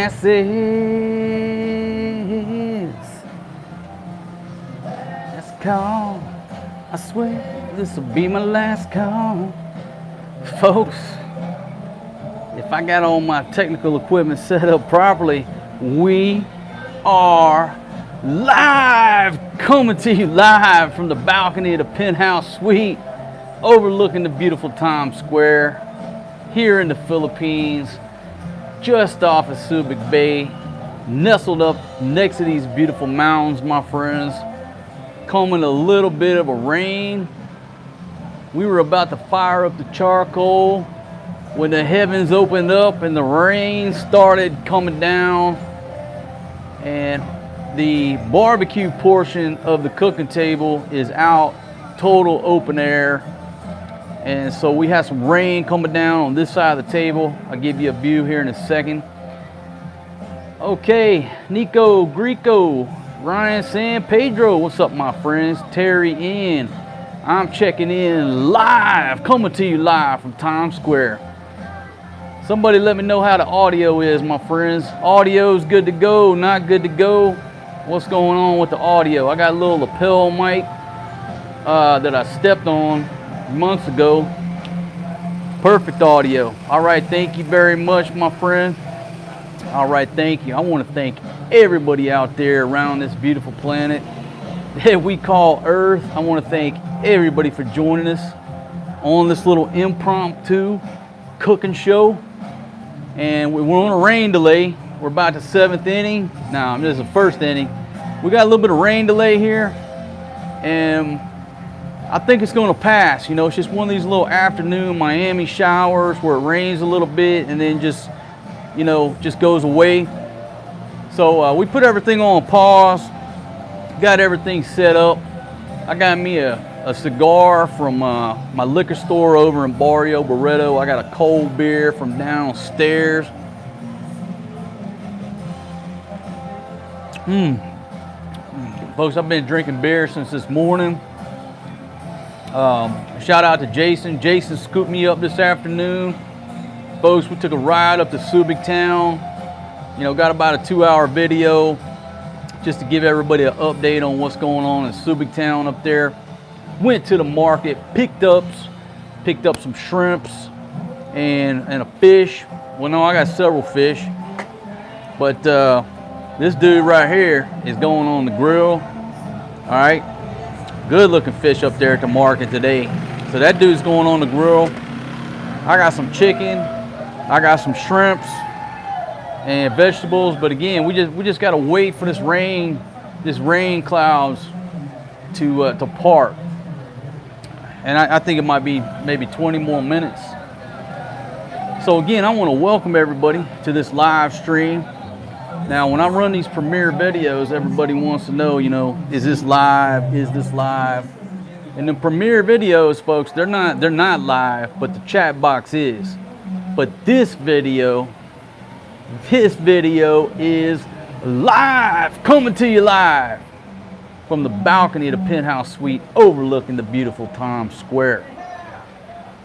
Last call. I swear this will be my last call. Folks, if I got all my technical equipment set up properly, we are live, coming to you live from the balcony of the penthouse suite overlooking the beautiful Times Square here in the Philippines, just off of Subic Bay, nestled up next to these beautiful mountains, my friends. Coming a little bit of a rain. We were about to fire up the charcoal when the heavens opened up and the rain started coming down, and the barbecue portion of the cooking table is out, total open air. And so we have some rain coming down on this side of the table. I'll give you a view here in a second. Okay, Nico, Greco, Ryan, San Pedro, what's up my friends? Terry in. I'm checking in live, coming to you live from Times Square. Somebody let me know how the audio is, my friends. Audio's good to go, not good to go. What's going on with the audio? I got a little lapel mic that I stepped on months ago. Perfect audio. All right, thank you very much, my friend. All right, thank you. I want to thank everybody out there around this beautiful planet that we call Earth. I want to thank everybody for joining us on this little impromptu cooking show. And we're on a rain delay. We're about the 7th inning. Now, this is the 1st inning. We got a little bit of rain delay here, and I think it's going to pass. You know, it's just one of these little afternoon Miami showers where it rains a little bit and then just, you know, just goes away. So we put everything on pause, got everything set up. I got me a cigar from my liquor store over in Barrio Barreto. I got a cold beer from downstairs. Folks, I've been drinking beer since this morning. Shout out to Jason. Jason scooped me up this afternoon. Folks, we took a ride up to Subic Town. You know, got about a 2-hour video just to give everybody an update on what's going on in Subic Town up there. Went to the market, picked up some shrimps and a fish. Well, no, I got several fish, but this dude right here is going on the grill. All right, good looking fish up there at the market today. So that dude's going on the grill. I got some chicken, I got some shrimps and vegetables. But again, we just gotta wait for this rain clouds to part. And I think it might be maybe 20 more minutes. So again, I want to welcome everybody to this live stream. Now, when I run these premiere videos, everybody wants to know, you know, is this live? Is this live? And the premiere videos, folks, they're not live, but the chat box is. But this video is live, coming to you live from the balcony of the penthouse suite overlooking the beautiful Times Square.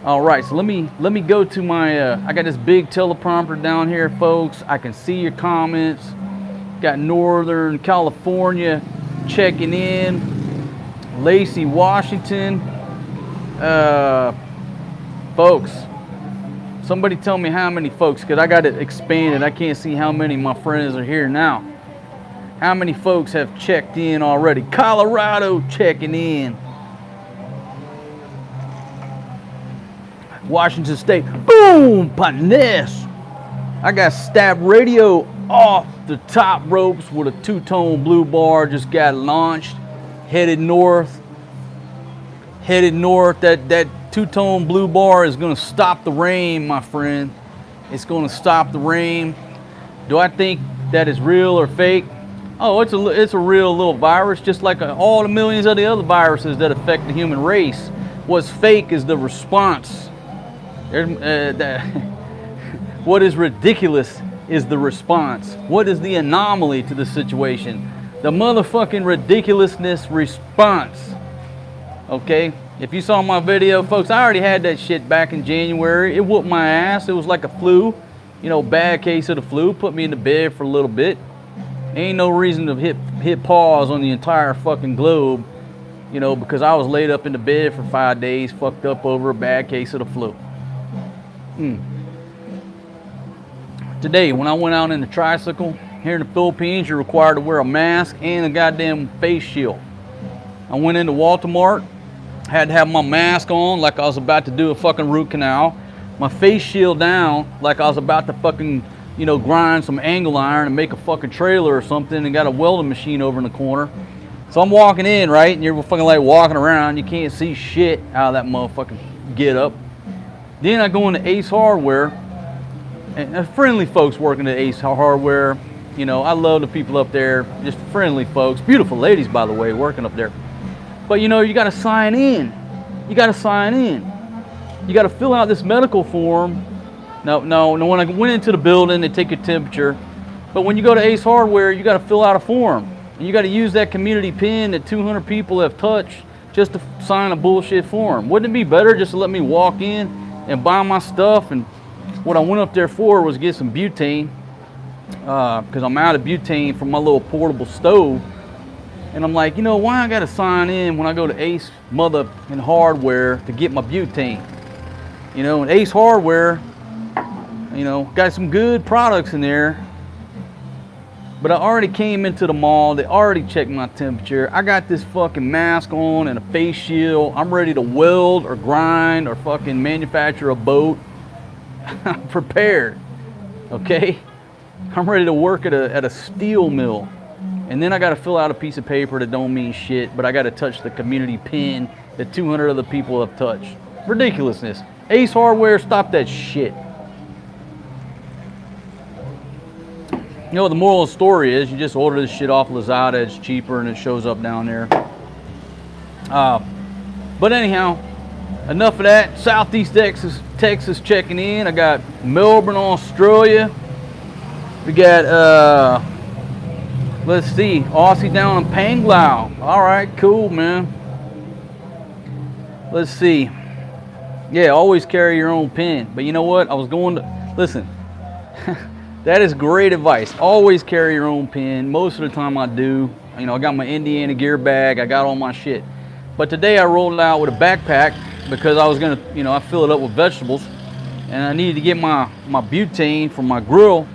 All right, so let me go to my I got this big teleprompter down here, folks. I can see your comments. Got Northern California checking in. Lacey, Washington. Folks, somebody tell me how many folks, because I got it expanded. I can't see how many of my friends are here now. How many folks have checked in already? Colorado checking in. Washington State, boom, Panes. I got Stab Radio off the top ropes with a two-tone blue bar, just got launched, headed north. That two-tone blue bar is gonna stop the rain, my friend. It's gonna stop the rain. Do I think that is real or fake? Oh, it's a real little virus, just like all the millions of the other viruses that affect the human race. What's fake is the response. What is ridiculous is the response. What is the anomaly to the situation? The motherfucking ridiculousness response. Okay? If you saw my video, folks, I already had that shit back in January. It whooped my ass. It was like a flu. you know, bad case of the flu, put me in the bed for a little bit. Ain't no reason to hit pause on the entire fucking globe, you know, because I was laid up in the bed for 5 days, fucked up over a bad case of the flu. Today, when I went out in the tricycle, here in the Philippines, you're required to wear a mask and a goddamn face shield. I went into Walmart, had to have my mask on like I was about to do a fucking root canal, my face shield down like I was about to fucking, you know, grind some angle iron and make a fucking trailer or something, and got a welding machine over in the corner. So I'm walking in, right, and you're fucking like walking around, you can't see shit out of that motherfucking get up. Then I go into Ace Hardware, and friendly folks working at Ace Hardware. You know, I love the people up there, just friendly folks, beautiful ladies, by the way, working up there. But you know, you gotta sign in. You gotta sign in. You gotta fill out this medical form. No, when I went into the building, they take your temperature. But when you go to Ace Hardware, you gotta fill out a form. And you gotta use that community pin that 200 people have touched just to sign a bullshit form. Wouldn't it be better just to let me walk in and buy my stuff? And what I went up there for was get some butane, because I'm out of butane from my little portable stove. And I'm like, you know, why I gotta sign in when I go to Ace Mother and Hardware to get my butane? You know, and Ace Hardware, you know, got some good products in there. But I already came into the mall, they already checked my temperature. I got this fucking mask on and a face shield. I'm ready to weld or grind or fucking manufacture a boat. I'm prepared, okay? I'm ready to work at a steel mill. And then I gotta fill out a piece of paper that don't mean shit, but I gotta touch the community pin that 200 other people have touched. Ridiculousness. Ace Hardware, stop that shit. You know, the moral of the story is you just order this shit off Lazada, it's cheaper and it shows up down there. But anyhow, enough of that. Southeast Texas checking in. I got Melbourne, Australia. We got, let's see, Aussie down in Panglao. All right, cool, man. Let's see. Yeah, always carry your own pen. But you know what? I was going to, listen, that is great advice. Always carry your own pen. Most of the time I do. You know, I got my Indiana gear bag. I got all my shit. But today I rolled out with a backpack because I was going to, you know, I fill it up with vegetables. And I needed to get my butane for my grill.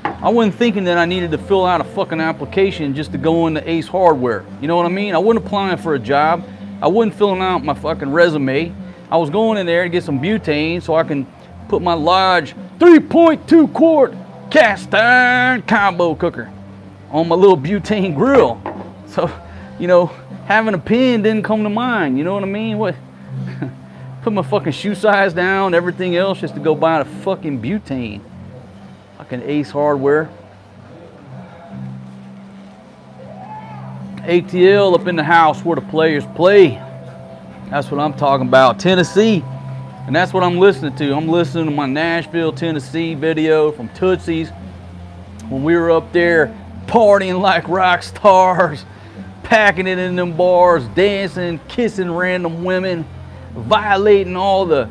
I wasn't thinking that I needed to fill out a fucking application just to go into Ace Hardware. You know what I mean? I wasn't applying for a job. I wasn't filling out my fucking resume. I was going in there to get some butane so I can put my large 3.2 quart cast iron combo cooker on my little butane grill. So, you know, having a pen didn't come to mind. You know what I mean? What? Put my fucking shoe size down, everything else, just to go buy the fucking butane. Fucking Ace Hardware. ATL up in the house where the players play. That's what I'm talking about. Tennessee. And that's what I'm listening to. I'm listening to my Nashville, Tennessee video from Tootsie's when we were up there partying like rock stars, packing it in them bars, dancing, kissing random women, violating all the,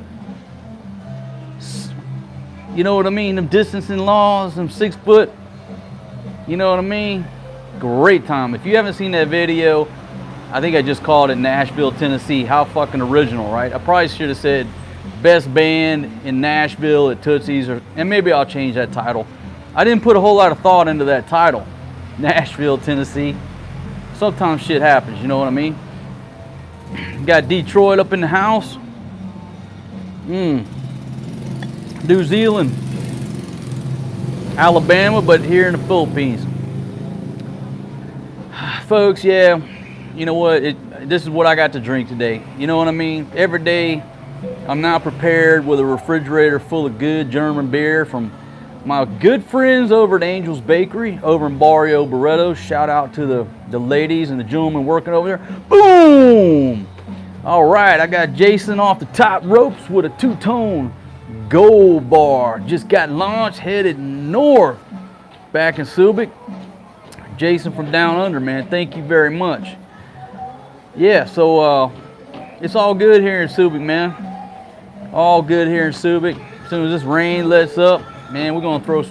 you know what I mean, them distancing laws, them 6 foot, you know what I mean? Great time. If you haven't seen that video, I think I just called it Nashville, Tennessee. How fucking original, right? I probably should have said best band in Nashville at Tootsie's, and maybe I'll change that title. I didn't put a whole lot of thought into that title, Nashville, Tennessee. Sometimes shit happens, you know what I mean? Got Detroit up in the house. New Zealand, Alabama, but here in the Philippines. Folks, yeah, you know what? This is what I got to drink today. You know what I mean? Every day, I'm now prepared with a refrigerator full of good German beer from my good friends over at Angel's Bakery over in Barrio Barreto. Shout out to the ladies and the gentlemen working over there. Boom! All right, I got Jason off the top ropes with a two-tone Gold Bar. Just got launched, headed north back in Subic. Jason from down under, man, thank you very much. Yeah, so it's all good here in Subic, man. All good here in Subic. As soon as this rain lets up, man, we're gonna throw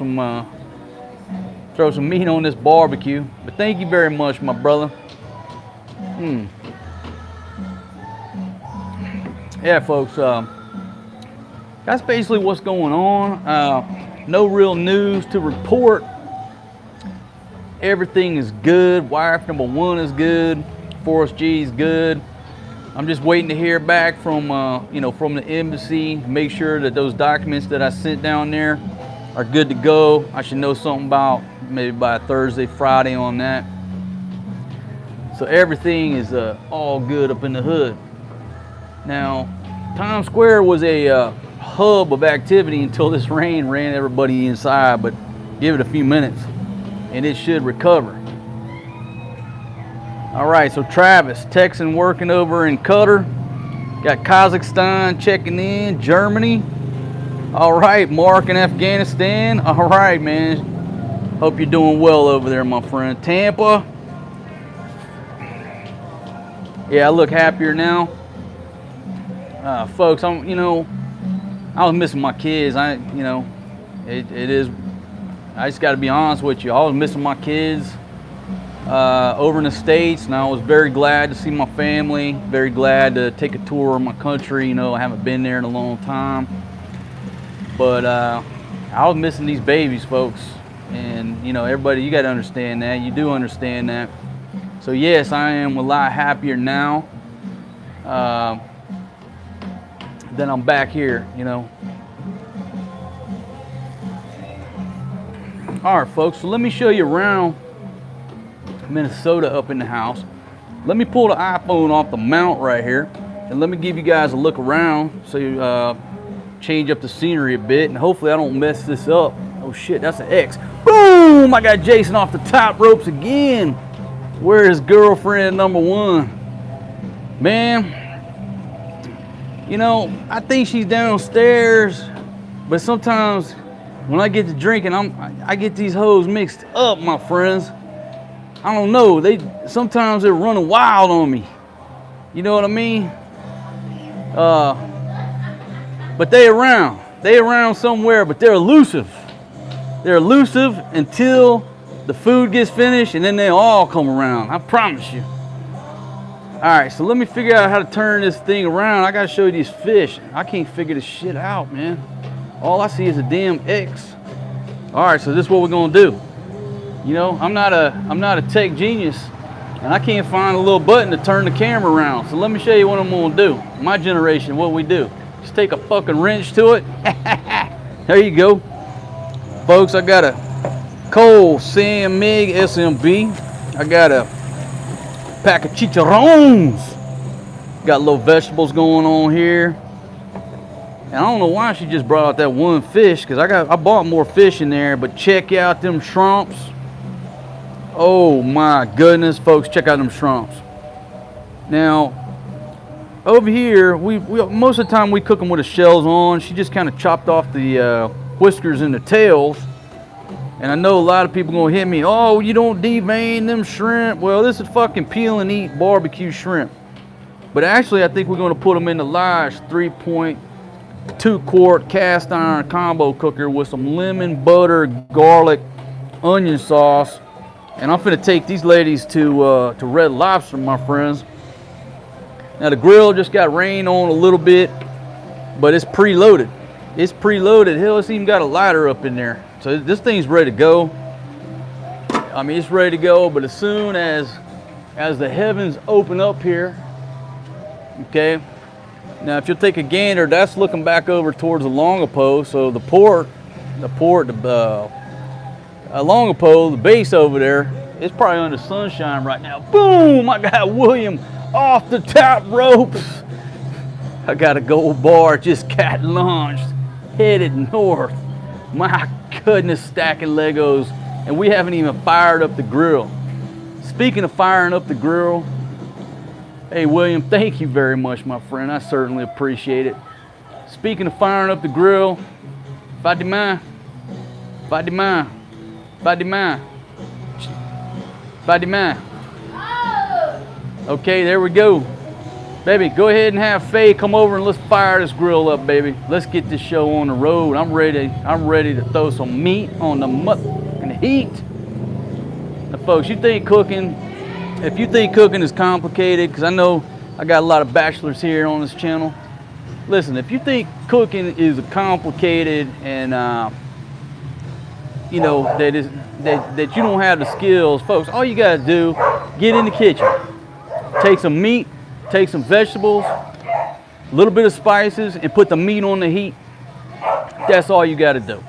some meat on this barbecue. But thank you very much, my brother. Yeah, folks, that's basically what's going on. No real news to report. Everything is good. Wife number one is good. Forrest G is good. I'm just waiting to hear back from, from the embassy. Make sure that those documents that I sent down there are good to go. I should know something about maybe by Thursday, Friday on that. So everything is all good up in the hood. Now, Times Square was a hub of activity until this rain ran everybody inside, but give it a few minutes and it should recover. All right, so Travis, Texan working over in Qatar. Got Kazakhstan checking in, Germany. All right, Mark in Afghanistan. All right, man. Hope you're doing well over there, my friend. Tampa. Yeah, I look happier now. Folks, I was missing my kids. It is. I just got to be honest with you. I was missing my kids over in the States, and I was very glad to see my family. Very glad to take a tour of my country. I haven't been there in a long time, but I was missing these babies, folks. And everybody, you got to understand that. You do understand that. So yes, I am a lot happier now. Then I'm back here, All right, folks, so let me show you around Minnesota up in the house. Let me pull the iPhone off the mount right here, and let me give you guys a look around so you change up the scenery a bit, and hopefully I don't mess this up. Oh shit, that's an X. Boom! I got Jason off the top ropes again. Where is girlfriend number one? Man, I think she's downstairs, but sometimes when I get to drinking, I get these hoes mixed up, my friends. I don't know. Sometimes they're running wild on me. You know what I mean? But they around somewhere, but they're elusive. They're elusive until the food gets finished, and then they all come around. I promise you. All right, so let me figure out how to turn this thing around. I gotta show you these fish. I can't figure this shit out, man. All I see is a damn X. All right, so this is what we're gonna do. I'm not a tech genius, and I can't find a little button to turn the camera around. So let me show you what I'm gonna do. My generation, what we do. Just take a fucking wrench to it. There you go. Folks, I got a Cole Sam Mig SMB. I got a pack of chicharrones. Got little vegetables going on here. And I don't know why she just brought out that one fish, because I bought more fish in there, but check out them shrimps. Oh my goodness, folks, check out them shrimps. Now, over here, we most of the time we cook them with the shells on. She just kind of chopped off the whiskers and the tails. And I know a lot of people gonna hit me, oh, you don't devein them shrimp. Well, this is fucking peel and eat barbecue shrimp. But actually, I think we're gonna put them in the Lodge 3.2 quart cast iron combo cooker with some lemon, butter, garlic, onion sauce. And I'm finna take these ladies to Red Lobster, my friends. Now the grill just got rain on a little bit, but it's preloaded. It's preloaded. Hell, it's even got a lighter up in there. So this thing's ready to go. I mean, it's ready to go, but as soon as the heavens open up here, okay. Now, if you'll take a gander, that's looking back over towards the Longapo. So the Longapo, the base over there, it's probably under sunshine right now. Boom! I got William off the top ropes. I got a gold bar just got launched, headed north. My goodness, stacking Legos, and we haven't even fired up the grill. Speaking of firing up the grill, hey William, thank you very much, my friend. I certainly appreciate it. Speaking of firing up the grill, Fatima. Okay, there we go. Baby, go ahead and have Faye come over and let's fire this grill up, baby. Let's get this show on the road. I'm ready to throw some meat on the motherfucking heat. Now, folks, if you think cooking is complicated, because I know I got a lot of bachelors here on this channel. Listen, if you think cooking is complicated and you know that you don't have the skills, folks, all you gotta do, get in the kitchen, take some meat, take some vegetables, a little bit of spices, and put the meat on the heat. That's all you gotta do.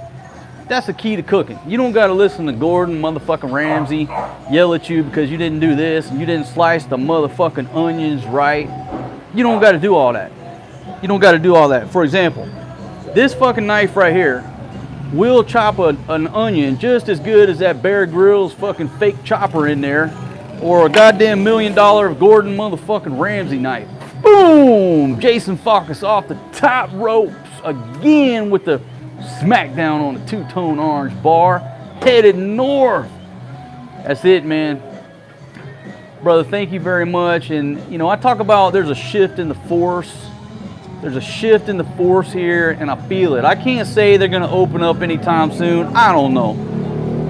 That's the key to cooking. You don't gotta listen to Gordon motherfucking Ramsay yell at you because you didn't do this and you didn't slice the motherfucking onions right. You don't gotta do all that. You don't gotta do all that. For example, this fucking knife right here will chop an onion just as good as that Bear Grylls fucking fake chopper in there, or a goddamn $1 million Gordon motherfucking Ramsay knife. Boom! Jason Focus off the top ropes again with the smackdown on the two-tone orange bar, headed north. That's it, man. Brother, thank you very much. And you know, I talk about there's a shift in the force. There's a shift in the force here, and I feel it. I can't say they're gonna open up anytime soon. I don't know.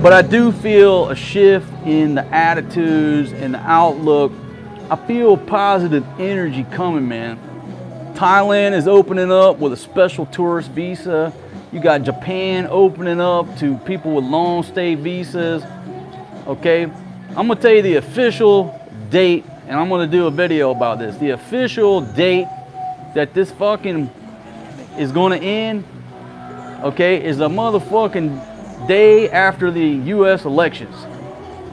But I do feel a shift in the attitudes and the outlook. I feel positive energy coming, man. Thailand is opening up with a special tourist visa. You got Japan opening up to people with long stay visas. Okay, I'm gonna tell you the official date, and I'm gonna do a video about this. The official date that this fucking is gonna end, okay, is a motherfucking day after the US elections.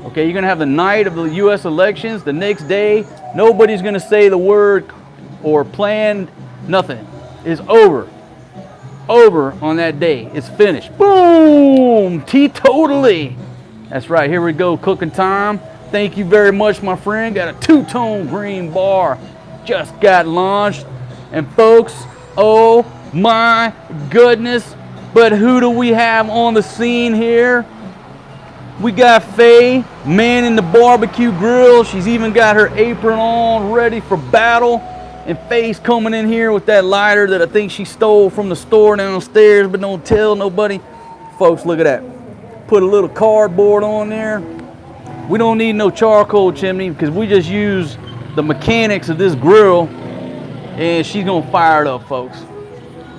Okay, you're gonna have the night of the US elections. The next day, nobody's gonna say the word or plan nothing. It's over. Over on that day. It's finished. Boom! Teetotally. That's right, here we go, cooking time. Thank you very much, my friend. Got a two-tone green bar. Just got launched. And folks, oh my goodness, but who do we have on the scene here? We got Faye manning the barbecue grill. She's even got her apron on, ready for battle. And Faye's coming in here with that lighter that I think she stole from the store downstairs, but don't tell nobody. Folks, look at that. Put a little cardboard on there. We don't need no charcoal chimney because we just use the mechanics of this grill. And she's gonna fire it up, folks.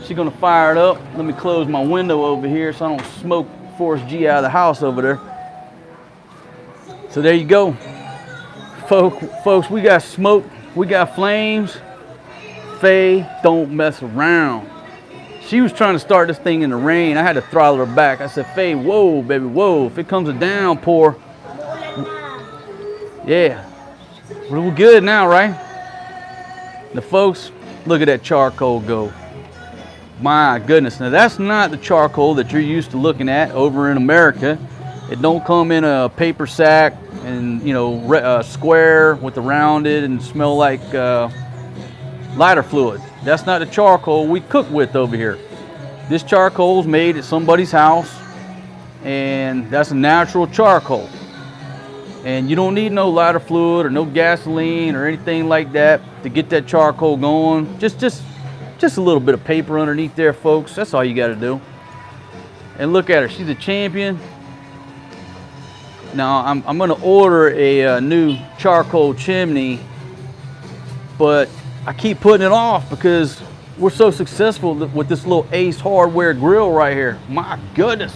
She's gonna fire it up. Let me close my window over here so I don't smoke Forrest G out of the house over there. So there you go. Folks, we got smoke, we got flames. Faye, don't mess around. She was trying to start this thing in the rain. I had to throttle her back. I said, Faye, whoa, baby, whoa. If it comes a downpour, yeah, we're good now, right? Now, folks, look at that charcoal go. My goodness. Now, that's not the charcoal that you're used to looking at over in America. It don't come in a paper sack and, you know, square with the rounded and smell like lighter fluid. That's not the charcoal we cook with over here. This charcoal is made at somebody's house, and that's a natural charcoal. And you don't need no lighter fluid or no gasoline or anything like that to get that charcoal going. Just a little bit of paper underneath there, folks. That's all you got to do. And look at her. She's a champion. Now, I'm going to order a new charcoal chimney, but I keep putting it off because we're so successful with this little Ace Hardware grill right here. My goodness.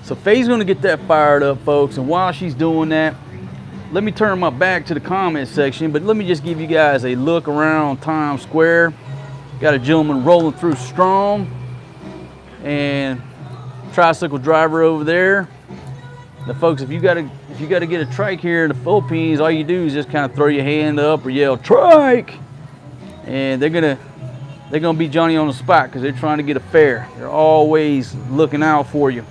So Faye's gonna get that fired up, folks, and while she's doing that, let me turn my back to the comment section, but let me just give you guys a look around Times Square. Got a gentleman rolling through strong, and tricycle driver over there. Now, folks, if you gotta get a trike here in the Philippines, all you do is just kind of throw your hand up or yell "trike," and they're gonna be Johnny on the spot because they're trying to get a fare. They're always looking out for you.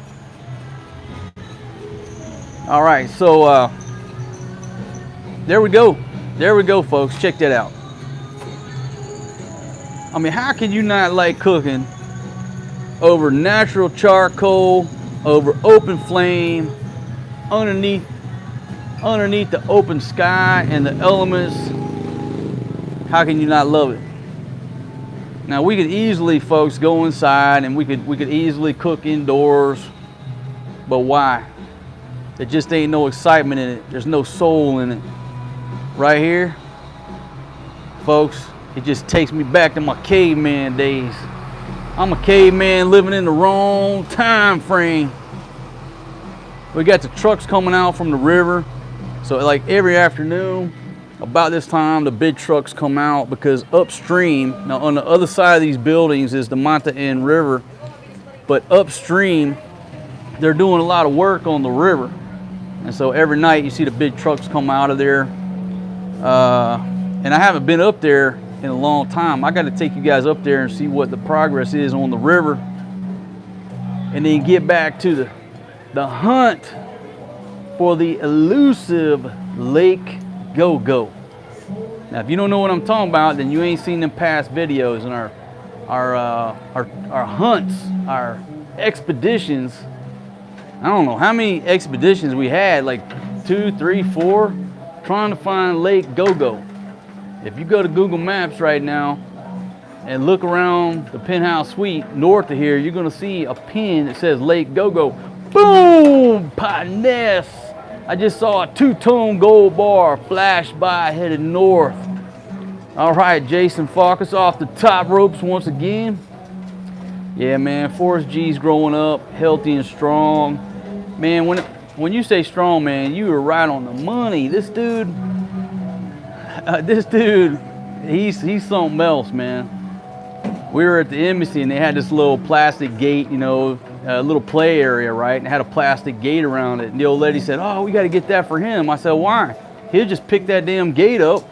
All right, so there we go, folks. Check that out. I mean, how can you not like cooking over natural charcoal, over open flame, underneath the open sky and the elements How can you not love it? Now we could easily, folks, go inside and we could easily cook indoors, but why? There just ain't no excitement in it. There's no soul in it. Right here, folks, it just takes me back to my caveman days. I'm a caveman living in the wrong time frame. We got the trucks coming out from the river. So like every afternoon, about this time, the big trucks come out because upstream, now on the other side of these buildings is the Manta N River, but upstream, they're doing a lot of work on the river. And so every night you see the big trucks come out of there. And I haven't been up there in a long time. I got to take you guys up there and see what the progress is on the river, and then get back to the hunt for the elusive Lake Go-Go. Now, if you don't know what I'm talking about, then you ain't seen them past videos and our hunts, our expeditions. I don't know how many expeditions we had, like 2, 3, 4, trying to find Lake Go-Go. If you go to Google Maps right now and look around the penthouse suite north of here, you're gonna see a pin that says Lake Go-Go. Boom! Piness! I just saw a 2-tone gold bar flash by headed north. All right, Jason Farkas off the top ropes once again. Yeah, man, Forrest G's growing up healthy and strong. Man, when you say strong, man, you were right on the money. This dude, he's something else, man. We were at the embassy and they had this little plastic gate, you know, a little play area, right? And it had a plastic gate around it. And the old lady said, "Oh, we got to get that for him." I said, "Why?" He'll just pick that damn gate up,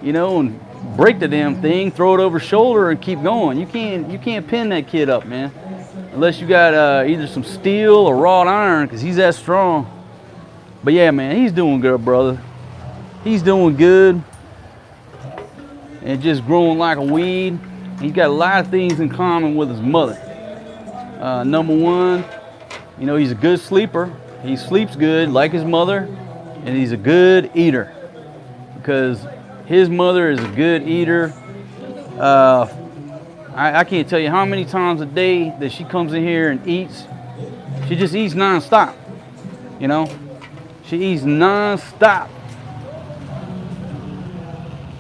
you know, and break the damn thing, throw it over his shoulder, and keep going. You can't pin that kid up, man, unless you got either some steel or wrought iron, because he's that strong. But yeah, man, he's doing good, brother. He's doing good, and just growing like a weed. He's got a lot of things in common with his mother. Number one, you know, he's a good sleeper. He sleeps good like his mother, and he's a good eater because his mother is a good eater. I can't tell you how many times a day that she comes in here and eats. She just eats nonstop, you know? She eats nonstop.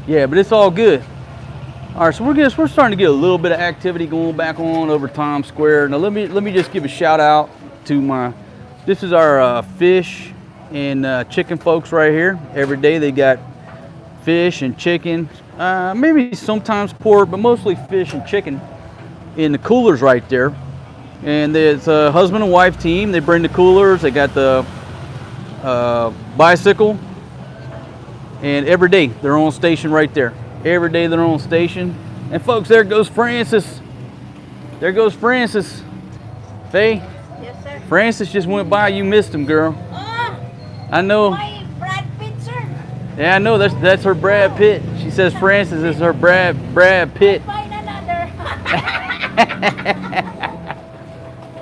Yeah, but it's all good. All right, so we're starting to get a little bit of activity going back on over Times Square. Now let me just give a shout out to this is our fish and chicken folks right here. Every day they got fish and chicken, maybe sometimes pork, but mostly fish and chicken in the coolers right there. And it's a husband and wife team. They bring the coolers. They got the bicycle, and every day they're on station right there. Every day they're on station. And folks, there goes Francis. There goes Francis. Faye? Yes, sir. Francis just went by. You missed him, girl. I know. My Brad Pitt, sir. Yeah, I know. That's her Brad Pitt. She says Francis is her Brad Pitt. Find another.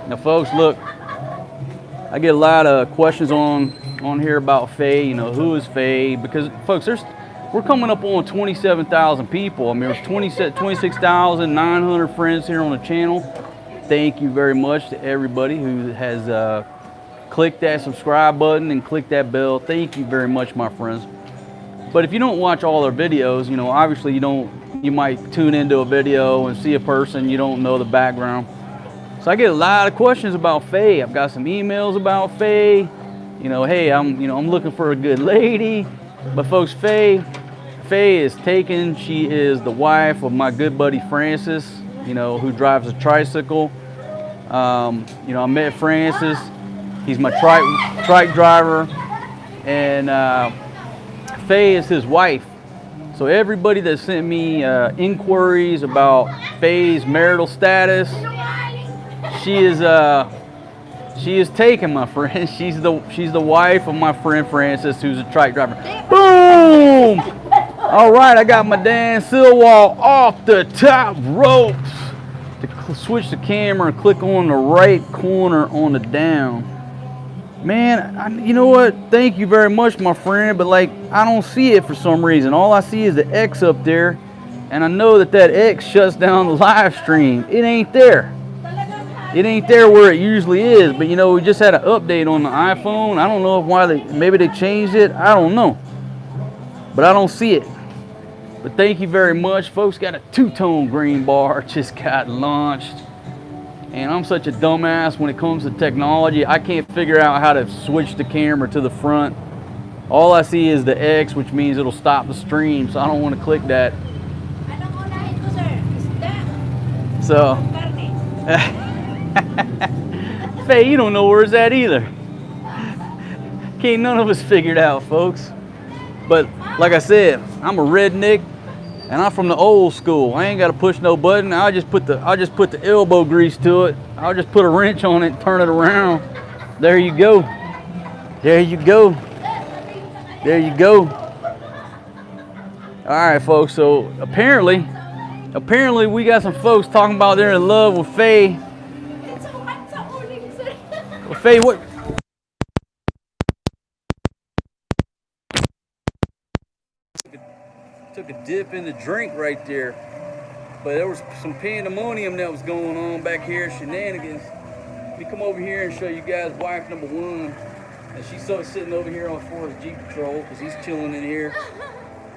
Now, folks, look. I get a lot of questions on here about Faye. You know, who is Faye? Because, folks, we're coming up on 27,000 people. I mean, there's 26,900 friends here on the channel. Thank you very much to everybody who has clicked that subscribe button and clicked that bell. Thank you very much, my friends. But if you don't watch all our videos, you know, obviously you might tune into a video and see a person, you don't know the background. So I get a lot of questions about Faye. I've got some emails about Faye. You know, hey, I'm looking for a good lady. But folks, Faye is taken. She is the wife of my good buddy Francis, you know, who drives a tricycle. You know, I met Francis. He's my trike driver, and Faye is his wife. So everybody that sent me inquiries about Faye's marital status, she is taken, my friend. She's the wife of my friend Francis, who's a trike driver. Boom! All right, I got my Dan Silwall off the top ropes. To switch the camera and click on the right corner on the down. Man, you know what? Thank you very much, my friend. But like, I don't see it for some reason. All I see is the X up there. and I know that that X shuts down the live stream. It ain't there. It ain't there where it usually is. But you know, we just had an update on the iPhone. I don't know why maybe they changed it. I don't know. But I don't see it. But thank you very much, folks. Got a two-tone green bar just got launched. And I'm such a dumbass when it comes to technology. I can't figure out how to switch the camera to the front. All I see is the X, which means it'll stop the stream, so I don't want to click that. So, Faye, you don't know where it's at either. Can't none of us figure it out, folks. But like I said, I'm a redneck, and I'm from the old school. I ain't got to push no button. I'll just put the elbow grease to it. I'll just put a wrench on it and turn it around. There you go. There you go. There you go. All right, folks. So apparently we got some folks talking about they're in love with Faye. Well, Faye, what? Took a dip in the drink right there, but there was some pandemonium that was going on back here, shenanigans. Let me come over here and show you guys wife number one. And she's sitting over here on Forrest Jeep Patrol because he's chilling in here.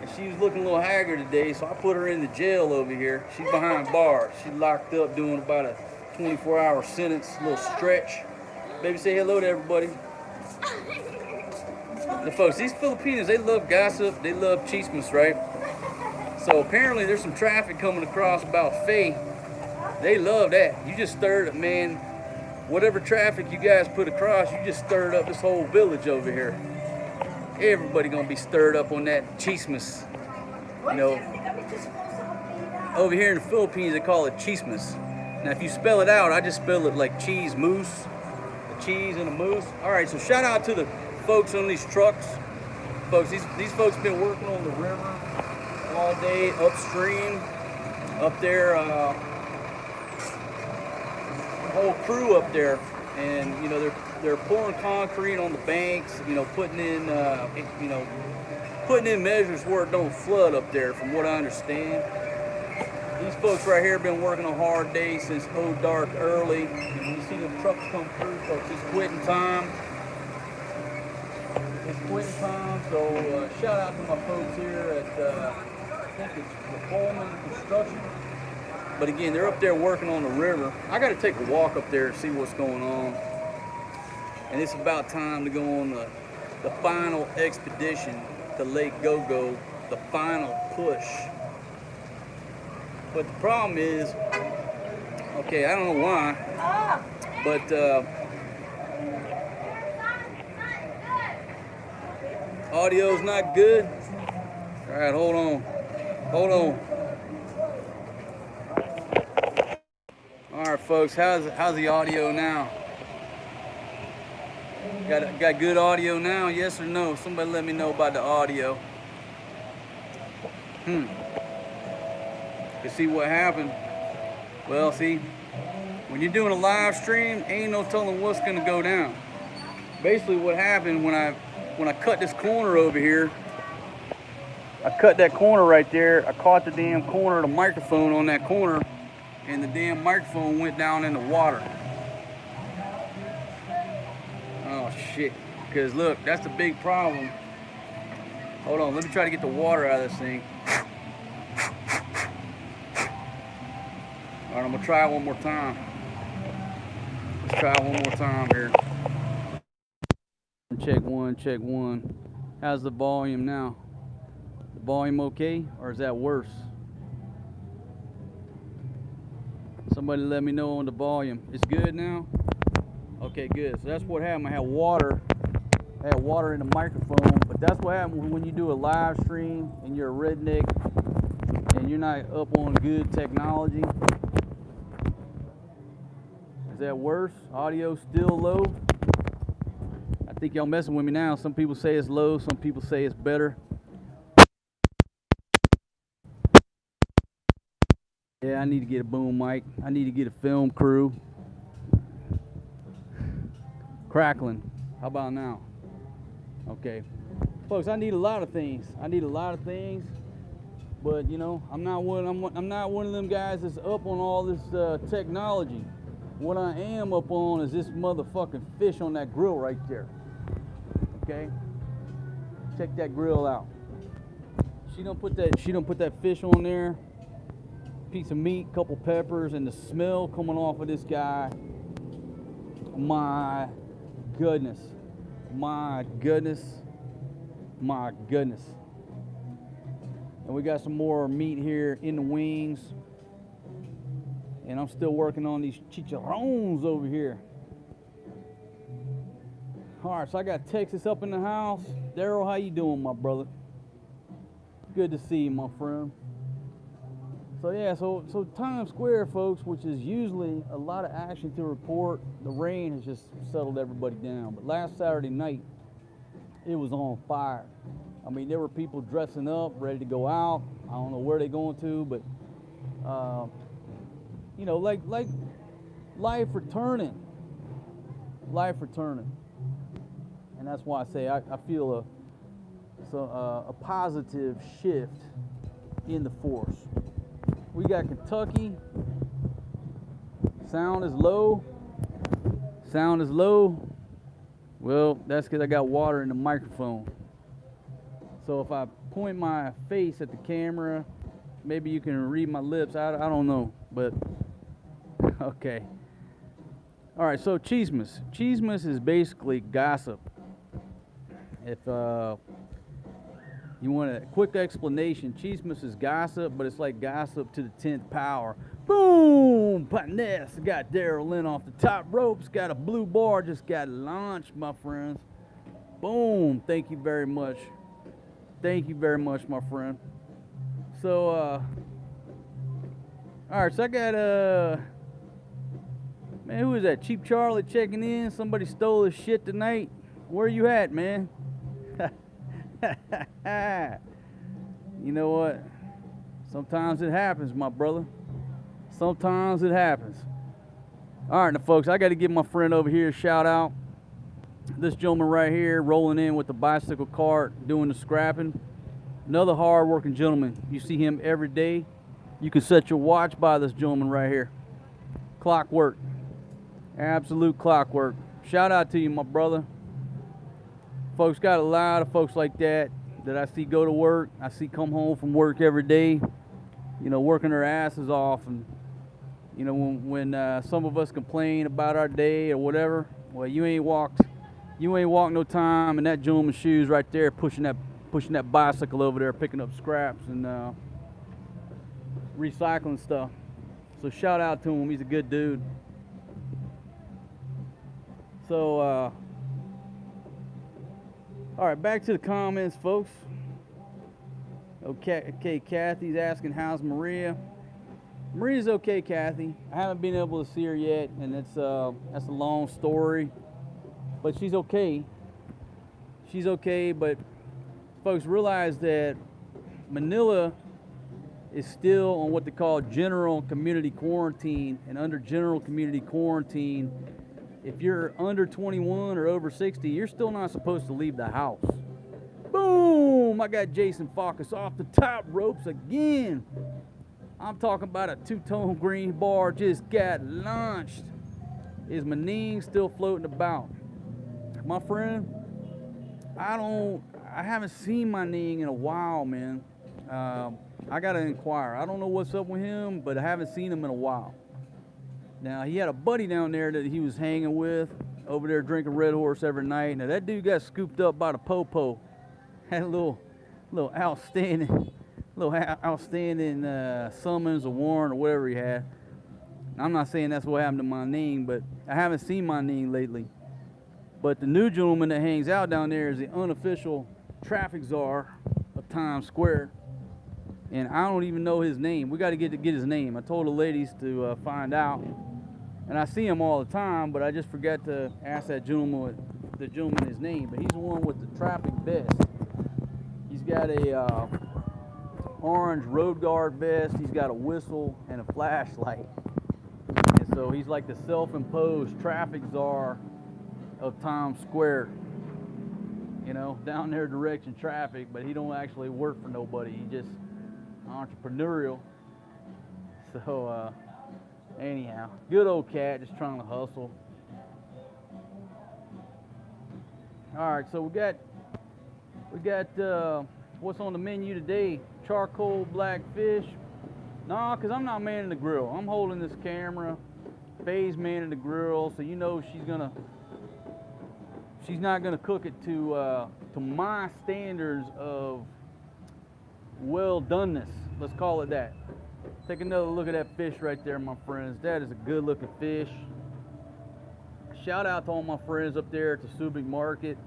And she was looking a little haggard today, so I put her in the jail over here. She's behind bars. She's locked up doing about a 24-hour sentence, a little stretch. Baby, say hello to everybody. The folks, these Filipinos, they love gossip. They love chismes, right? So apparently there's some traffic coming across about Faye. They love that. You just stirred up, man. Whatever traffic you guys put across, you just stirred up this whole village over here. Everybody gonna be stirred up on that chismes. You know, over here in the Philippines they call it chismes. Now if you spell it out, I just spell it like cheese moose, a cheese and a moose. All right, so shout out to the folks on these trucks. Folks, these folks been working on the river all day upstream, up there. Whole crew up there, and you know they're pouring concrete on the banks, you know, putting in measures where it don't flood up there, from what I understand. These folks right here have been working a hard day since dark early. And you see the trucks come through, folks. It's quitting time. It's quitting time. So shout out to my folks here at I think it's the Pullman Construction. But again, they're up there working on the river. I got to take a walk up there and see what's going on. And it's about time to go on the final expedition to Lake Gogo, the final push. But the problem is, okay, I don't know why, but audio's not good. All right, hold on. All right, folks, how's the audio now? Got good audio now? Yes or no? Somebody let me know about the audio. You see what happened? Well, see, when you're doing a live stream, ain't no telling what's gonna go down. Basically, what happened when I cut this corner over here, I cut that corner right there. I caught the damn corner of the microphone on that corner, and the damn microphone went down in the water. Oh shit, because look, that's the big problem. Hold on, let me try to get the water out of this thing. All right, I'm gonna try it one more time. Let's try it one more time here. Check one. How's the volume now? The volume okay, or is that worse? Somebody let me know on the volume. It's good now? Okay, good. So that's what happened. I had water in the microphone, but that's what happened when you do a live stream and you're a redneck and you're not up on good technology. Is that worse? Audio still low? I think y'all messing with me now. Some people say it's low, some people say it's better. Yeah, I need to get a boom mic. I need to get a film crew. Crackling. How about now? Okay. Folks, I need a lot of things. But you know, I'm not one of them guys that's up on all this technology. What I am up on is this motherfucking fish on that grill right there. Okay, check that grill out. She don't put that fish on there. Piece of meat, couple peppers, and the smell coming off of this guy. My goodness, my goodness, my goodness. And we got some more meat here in the wings. And I'm still working on these chicharrones over here. All right, so I got Texas up in the house. Daryl, how you doing, my brother? Good to see you, my friend. So yeah, so Times Square, folks, which is usually a lot of action to report. The rain has just settled everybody down. But last Saturday night, it was on fire. I mean, there were people dressing up, ready to go out. I don't know where they're going to, but you know, like life returning, and that's why I say I feel a positive shift in the force. We got Kentucky. Sound is low. Well, that's because I got water in the microphone. So if I point my face at the camera, maybe you can read my lips. I don't know, but okay. All right, so Cheesemas. Cheesemas is basically gossip. If you want a quick explanation, Cheesemas is gossip, but it's like gossip to the 10th power. Boom! Ness got Daryl Lynn off the top ropes, got a blue bar, just got launched, my friends. Boom! Thank you very much. Thank you very much, my friend. So, all right, so I got, man, who is that? Cheap Charlie checking in. Somebody stole his shit tonight. Where you at, man? You know what? Sometimes it happens, my brother. Sometimes it happens. All right, now, folks, I got to give my friend over here a shout out. This gentleman right here rolling in with the bicycle cart, doing the scrapping. Another hard-working gentleman. You see him every day. You can set your watch by this gentleman right here. Clockwork. Absolute clockwork. Shout out to you, my brother. Folks, got a lot of folks like that I see go to work. I see come home from work every day, you know, working their asses off. And, you know, when some of us complain about our day or whatever, well, you ain't walked no time in that gentleman's shoes right there, pushing that bicycle over there, picking up scraps and recycling stuff. So shout out to him. He's a good dude. So, all right, back to the comments, folks. Okay, Kathy's asking, how's Maria? Maria's okay, Kathy. I haven't been able to see her yet, and that's a long story. But she's okay. She's okay, but folks, realize that Manila is still on what they call general community quarantine. And under general community quarantine, if you're under 21 or over 60, you're still not supposed to leave the house. Boom! I got Jason Focus off the top ropes again. I'm talking about a two-tone green bar just got launched. Is my name still floating about? My friend, I haven't seen my name in a while, man. I gotta inquire. I don't know what's up with him, but I haven't seen him in a while. Now, he had a buddy down there that he was hanging with over there drinking Red Horse every night. Now, that dude got scooped up by the popo. Had a little outstanding summons or warrant or whatever he had. I'm not saying that's what happened to my name, but I haven't seen my name lately. But the new gentleman that hangs out down there is the unofficial traffic czar of Times Square. And I don't even know his name. We got to get his name. I told the ladies to find out. And I see him all the time, but I just forgot to ask the gentleman his name. But he's the one with the traffic vest. He's got a orange road guard vest. He's got a whistle and a flashlight. And so he's like the self-imposed traffic czar of Times Square. You know, down there directing traffic, but he don't actually work for nobody. entrepreneurial. So anyhow, good old cat, just trying to hustle. All right, so we got what's on the menu today? Charcoal blackfish. Nah, cause I'm not manning the grill. I'm holding this camera. Faye's manning the grill, so you know she's not gonna cook it to my standards of well doneness. Let's call it that. Take another look at that fish right there, my friends. That is a good looking fish. Shout out to all my friends up there at the Subic Market.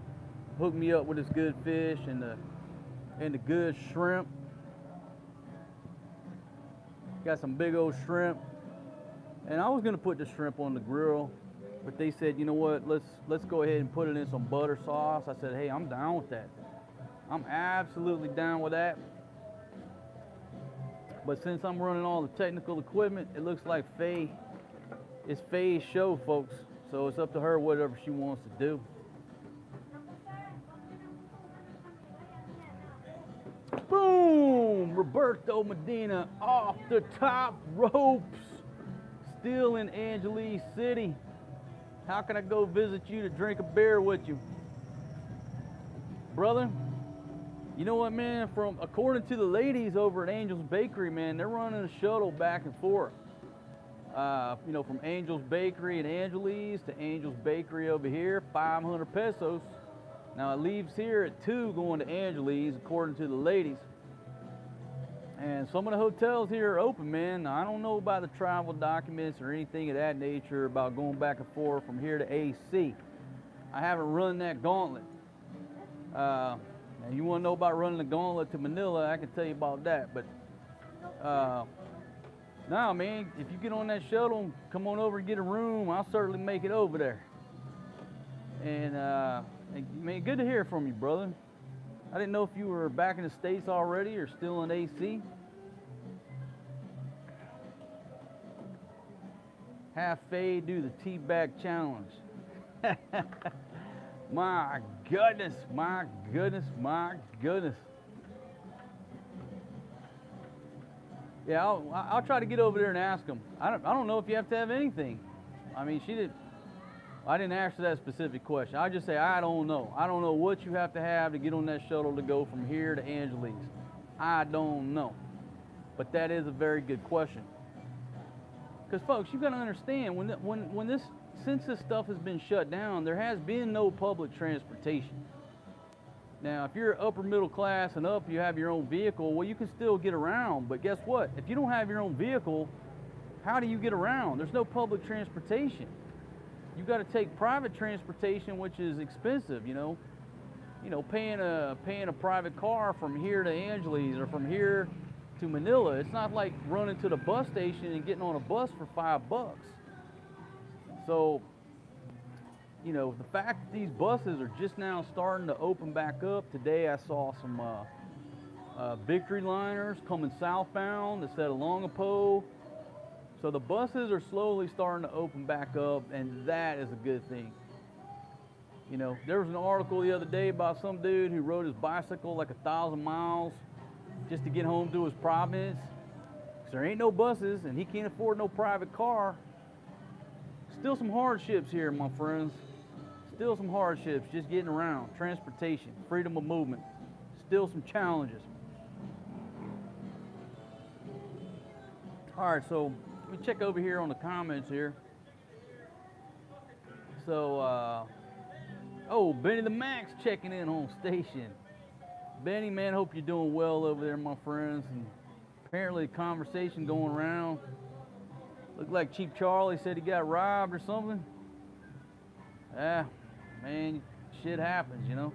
Hooked me up with this good fish and the good shrimp. Got some big old shrimp. And I was gonna put the shrimp on the grill, but they said, you know what, let's go ahead and put it in some butter sauce. I said, hey, I'm down with that. I'm absolutely down with that. But since I'm running all the technical equipment, it looks like it's Faye's show, folks. So it's up to her, whatever she wants to do. Boom! Roberto Medina off the top ropes. Still in Angeles City. How can I go visit you to drink a beer with you? Brother, you know what, man? According to the ladies over at Angel's Bakery, man, they're running a shuttle back and forth. You know, from Angel's Bakery in Angeles to Angel's Bakery over here, 500 pesos. Now it leaves here at 2 going to Angeles, according to the ladies. And some of the hotels here are open, man. Now, I don't know about the travel documents or anything of that nature about going back and forth from here to AC. I haven't run that gauntlet. And you want to know about running the gauntlet to Manila, I can tell you about that. But no, man, if you get on that shuttle, come on over and get a room. I'll certainly make it over there. And man, good to hear from you, brother. I didn't know if you were back in the States already or still in AC. Have Faye do the T-Bag Challenge. My goodness, my goodness, my goodness. Yeah, I'll try to get over there and ask them. I don't know if you have to have anything. I mean, I didn't answer that specific question. I just say, I don't know. I don't know what you have to get on that shuttle to go from here to Angeles. I don't know. But that is a very good question. Because folks, you got to understand, since this stuff has been shut down, there has been no public transportation. Now, if you're upper middle class and up, you have your own vehicle, well, you can still get around. But guess what? If you don't have your own vehicle, how do you get around? There's no public transportation. You got to take private transportation, which is expensive, you know, paying a private car from here to Angeles or from here to Manila. It's not like running to the bus station and getting on a bus for $5. So, you know, the fact that these buses are just now starting to open back up. Today I saw some Victory liners coming southbound instead of Longapo. So the buses are slowly starting to open back up, and that is a good thing. You know, there was an article the other day about some dude who rode his bicycle like 1,000 miles just to get home to his province. Because there ain't no buses, and he can't afford no private car. Still some hardships here, my friends. Still some hardships just getting around. Transportation, freedom of movement. Still some challenges. All right, so let me check over here on the comments here. So, oh, Benny the Max checking in on station. Benny, man, hope you're doing well over there, my friends. And apparently, a conversation going around. Looked like Cheap Charlie said he got robbed or something. Yeah, man, shit happens, you know.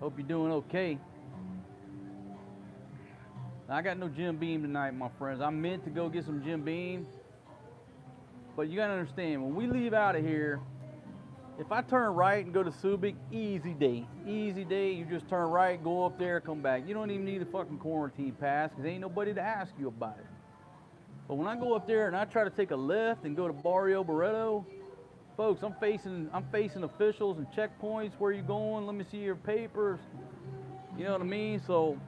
Hope you're doing okay. I got no Jim Beam tonight, my friends. I meant to go get some Jim Beam. But you gotta understand, when we leave out of here, if I turn right and go to Subic, easy day. Easy day, you just turn right, go up there, come back. You don't even need a fucking quarantine pass because ain't nobody to ask you about it. But when I go up there and I try to take a left and go to Barrio Barreto, folks, I'm facing officials and checkpoints. Where you going? Let me see your papers. You know what I mean? So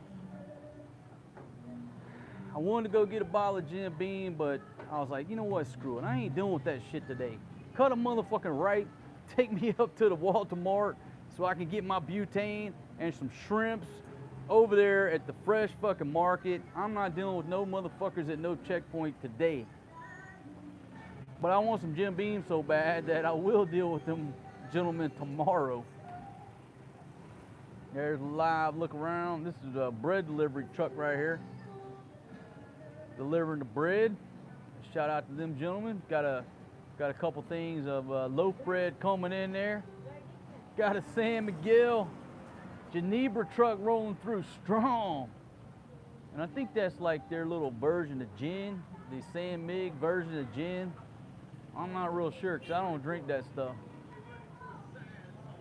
I wanted to go get a bottle of Jim Beam, but I was like, you know what, screw it. I ain't dealing with that shit today. Cut a motherfucking right, take me up to the Walter Mart so I can get my butane and some shrimps over there at the fresh fucking market. I'm not dealing with no motherfuckers at no checkpoint today. But I want some Jim Beam so bad that I will deal with them gentlemen tomorrow. There's a live look around. This is a bread delivery truck right here. Delivering the bread. Shout out to them gentlemen. Got a couple things of loaf bread coming in there. Got a San Miguel Geneva truck rolling through strong. And I think that's like their little version of gin, the San Mig version of gin. I'm not real sure because I don't drink that stuff.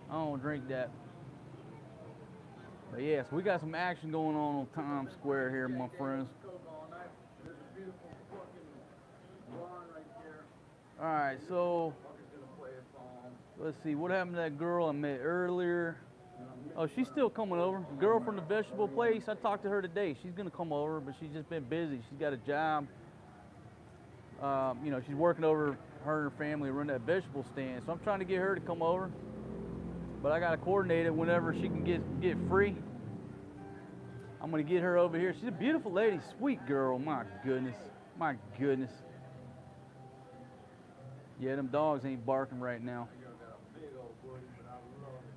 I don't drink that. But yes, we got some action going on Times Square here, my friends. All right, so let's see, what happened to that girl I met earlier? Oh, she's still coming over. The girl from the vegetable place, I talked to her today. She's gonna come over, but she's just been busy. She's got a job. You know, she's working over, her and her family run that vegetable stand. So I'm trying to get her to come over, but I gotta coordinate it whenever she can get free. I'm gonna get her over here. She's a beautiful lady, sweet girl. My goodness, my goodness. Yeah, them dogs ain't barking right now.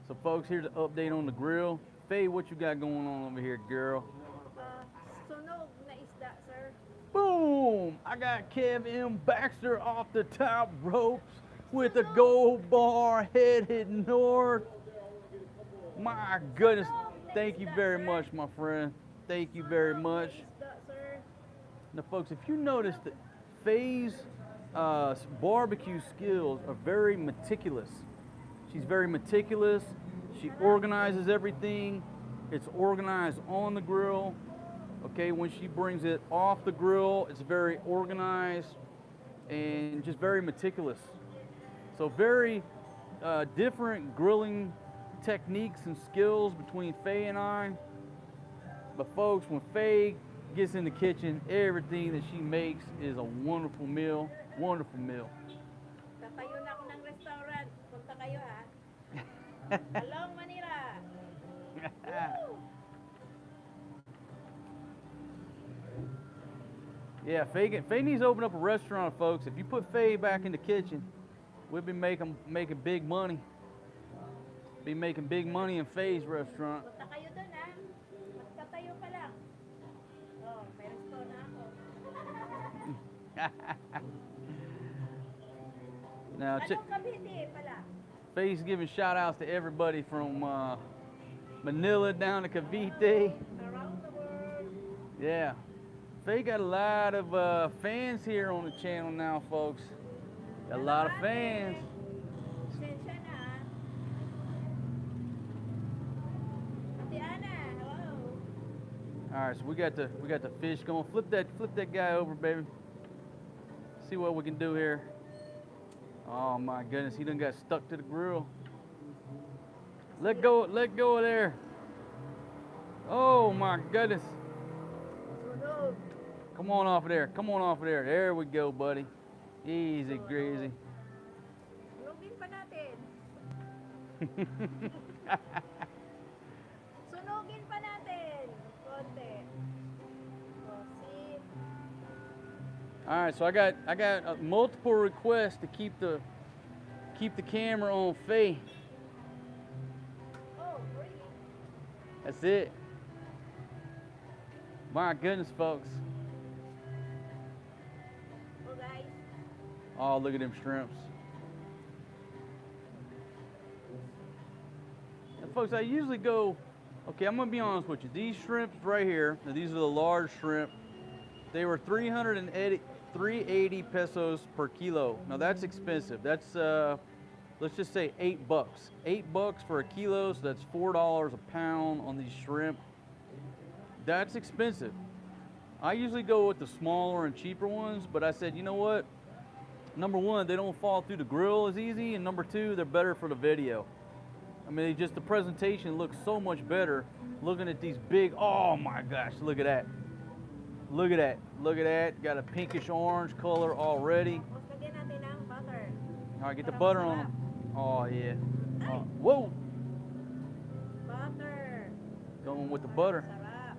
So folks, here's an update on the grill. Faye, what you got going on over here, girl? Sunog na isda, sir. Boom! I got Kev M. Baxter off the top ropes with a gold bar headed north. My goodness, thank you very much, my friend. Thank you very much. Isda, sir. Now, folks, if you notice that Faye's barbecue skills are very meticulous. She's very meticulous. She organizes everything. It's organized on the grill. Okay, when she brings it off the grill, it's very organized and just very meticulous. So very different grilling techniques and skills between Faye and I. But folks, when Faye gets in the kitchen, everything that she makes is a wonderful meal. Wonderful meal. Tatayo na ako ng restaurant. Punta kayo, ha? Along Manila. Woo! Yeah, Faye needs to open up a restaurant, folks. If you put Faye back in the kitchen, we'll be making big money. Be making big money in Faye's restaurant. Punta kayo dun, ha? Magtatayo pa lang. Oh, may resto na ako. Now, Anong Cavite pala? Faye's giving shout outs to everybody from Manila down to Cavite. Around the world. Yeah. Faye got a lot of fans here on the channel now, folks. Got a lot of fans. Sensya na, ha? Ate Ana, hello. All right, so we got the fish going. Flip that guy over, baby. See what we can do here. Oh my goodness, he done got stuck to the grill. Let go of there. Oh my goodness. Sunog. Come on off of there. Come on off of there. There we go, buddy. Easy greasy. Sunugin pa natin. Sunugin pa natin. Konti. Oh, see? All right, so I got multiple requests to keep the camera on Faye. Oh, really? That's it. My goodness, folks. Oh, guys. Oh, look at them shrimps. And folks, I usually go, okay, I'm gonna be honest with you. These shrimps right here, now these are the large shrimp. They were 380 pesos per kilo. Now that's expensive. That's let's just say $8. $8 for a kilo, so that's $4 a pound on these shrimp. That's expensive. I usually go with the smaller and cheaper ones, but I said, you know what? Number one, they don't fall through the grill as easy, and number two, they're better for the video. I mean, the presentation looks so much better looking at these big, oh my gosh, look at that. Look at that. Look at that. Got a pinkish orange color already. Tapos lagyan natin ng butter. All right, get the Para butter masarap. on them. Oh, yeah. Ay, Whoa. butter. Going with the Para butter. masarap.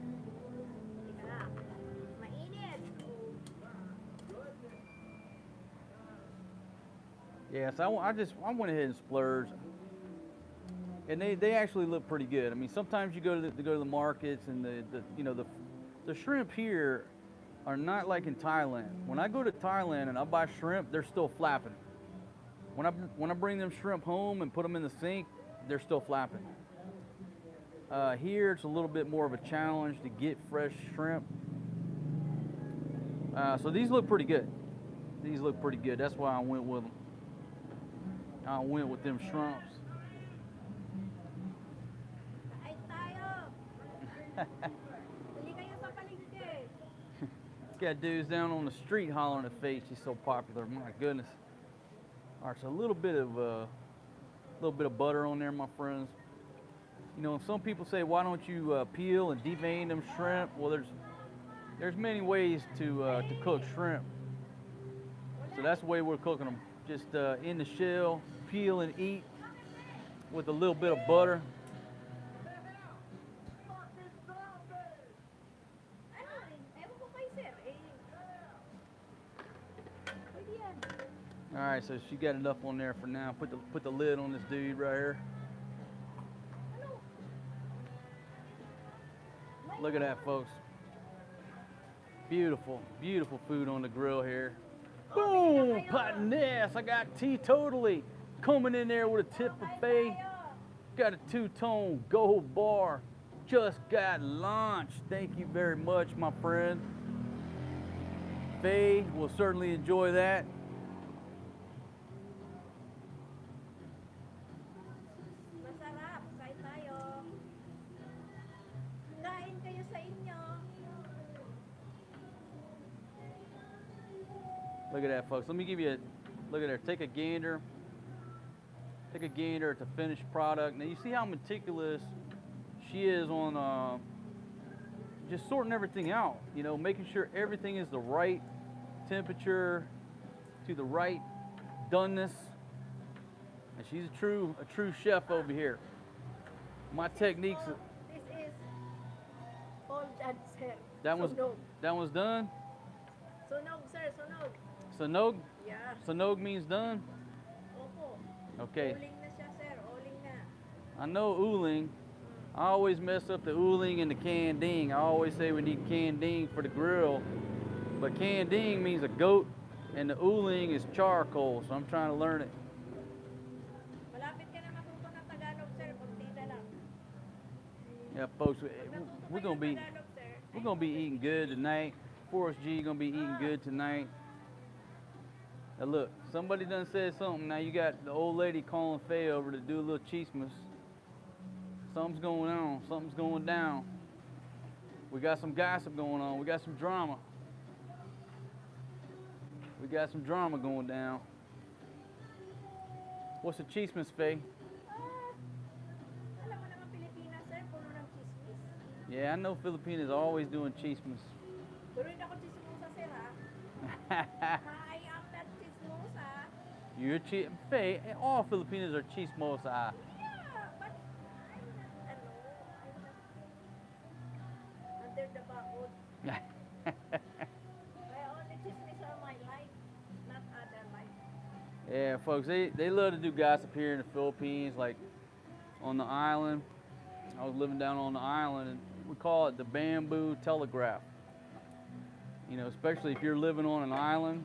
Tika na. Mainit. Yeah, so I went ahead and splurged. And they actually look pretty good. I mean, sometimes you go to the markets and the shrimp here are not like in Thailand. When I go to Thailand and I buy shrimp, they're still flapping. When I bring them shrimp home and put them in the sink, they're still flapping. Here it's a little bit more of a challenge to get fresh shrimp. So these look pretty good. These look pretty good. That's why I went with them. I went with them shrimps. Kain tayo. Dali kayo sa palengke. Got dudes down on the street hollering at Face. She's so popular. My goodness. All right, so a little bit of butter on there, my friends. You know, some people say, why don't you peel and devein them shrimp? Well, there's many ways to cook shrimp. So that's the way we're cooking them. Just in the shell, peel and eat with a little bit of butter. Ano rin? Ewan ko kay sir. Pwede yan. All right, so she got enough on there for now. Put the lid on this dude right here. Ano? Look at that, folks. Beautiful, beautiful food on the grill here. Boom, Pataness. I got teetotally coming in there with a tip for Faye. Got a two-tone gold bar. Just got launched. Thank you very much, my friend. Faye will certainly enjoy that. Masarap. Kain tayo. Kain kayo sa inyo. Look at that, folks. Let me give you a look at there. Take a gander. Take a gander at the finished product. Now you see how meticulous she is on just sorting everything out. You know, making sure everything is the right temperature to the right doneness. And she's a true chef over here. My techniques. This is all that sir. That one's Sunog. that one's done. Sunog, sir. Sunog. Sanog. Yeah. Sanog means done. Opo. Okay. Uling na siya, sir. Uling na. I know ooling. I always mess up the ooling and the canding. I always say we need canding for the grill, but canding means a goat, and the ooling is charcoal. So I'm trying to learn it. Malapit ka na matuto ng Tagalog, sir. Kunti na lang. Yeah, folks, Pag natuto we're kayo gonna ng be Tagalog, sir, we're gonna be eating good tonight. Forrest G gonna be eating good tonight. Now look, somebody done said something. Now you got the old lady calling Faye over to do a little chismes. Something's going on. Something's going down. We got some gossip going on. We got some drama. We got some drama going down. What's the chismes, Faye? alam mo naman Pilipinas, sir. Puno ng chismis. Yeah, I know Filipinos are always doing chismes. Tuloy ako chismosa, sir, ha? I am that chismosa. You're Faye, all Filipinos are chismosa. Yeah, but I'm not, under the backwood. My only chismis are my life, not other life. Yeah, folks, they love to do gossip here in the Philippines, like on the island. I was living down on the island, and we call it the bamboo telegraph. You know, especially if you're living on an island,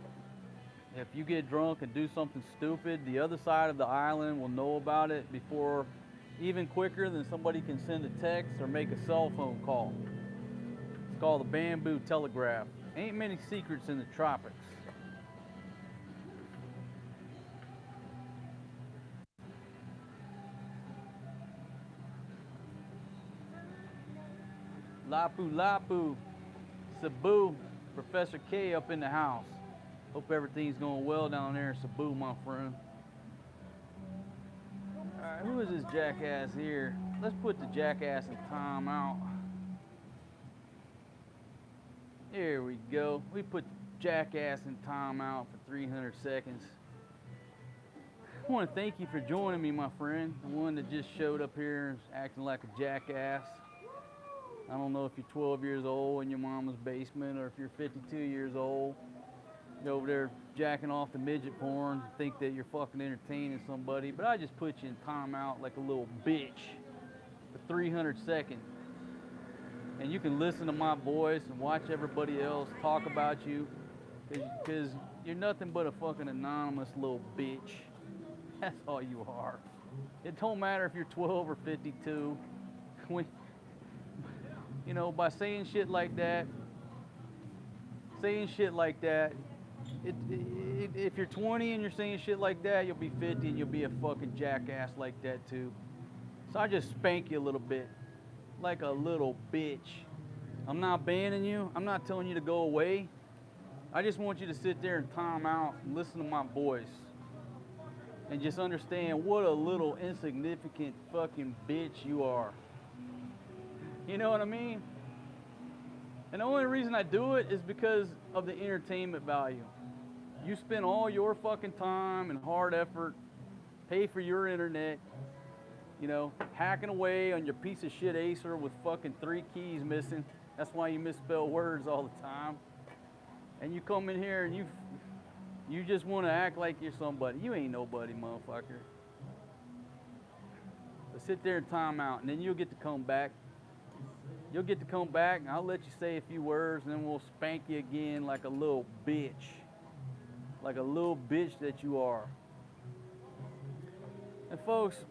if you get drunk and do something stupid, the other side of the island will know about it before, even quicker than somebody can send a text or make a cell phone call. It's called the bamboo telegraph. Ain't many secrets in the tropics. Lapu Lapu, Cebu, Professor K up in the house. Hope everything's going well down there in Cebu, my friend. All right, who is this jackass here? Let's put the jackass in time out. There we go. We put Jackass in timeout for 300 seconds. I want to thank you for joining me, my friend. The one that just showed up here acting like a jackass. I don't know if you're 12 years old in your mama's basement or if you're 52 years old. You're over there jacking off the midget porn, think that you're fucking entertaining somebody, but I just put you in timeout like a little bitch for 300 seconds. And you can listen to my voice and watch everybody else talk about you because you're nothing but a fucking anonymous little bitch. That's all you are. It don't matter if you're 12 or 52. When, you know, by saying shit like that, if you're 20 and you're saying shit like that, you'll be 50 and you'll be a fucking jackass like that too. So I just spank you a little bit, like a little bitch. I'm not banning you. I'm not telling you to go away. I just want you to sit there and time out and listen to my voice. And just understand what a little insignificant fucking bitch you are. You know what I mean? And the only reason I do it is because of the entertainment value. You spend all your fucking time and hard effort, pay for your internet, you know, hacking away on your piece of shit Acer with fucking 3 keys missing. That's why you misspell words all the time. And you come in here and you just want to act like you're somebody. You ain't nobody, motherfucker. But sit there and time out, and then you'll get to come back. You'll get to come back, and I'll let you say a few words, and then we'll spank you again like a little bitch. Like a little bitch that you are. And folks,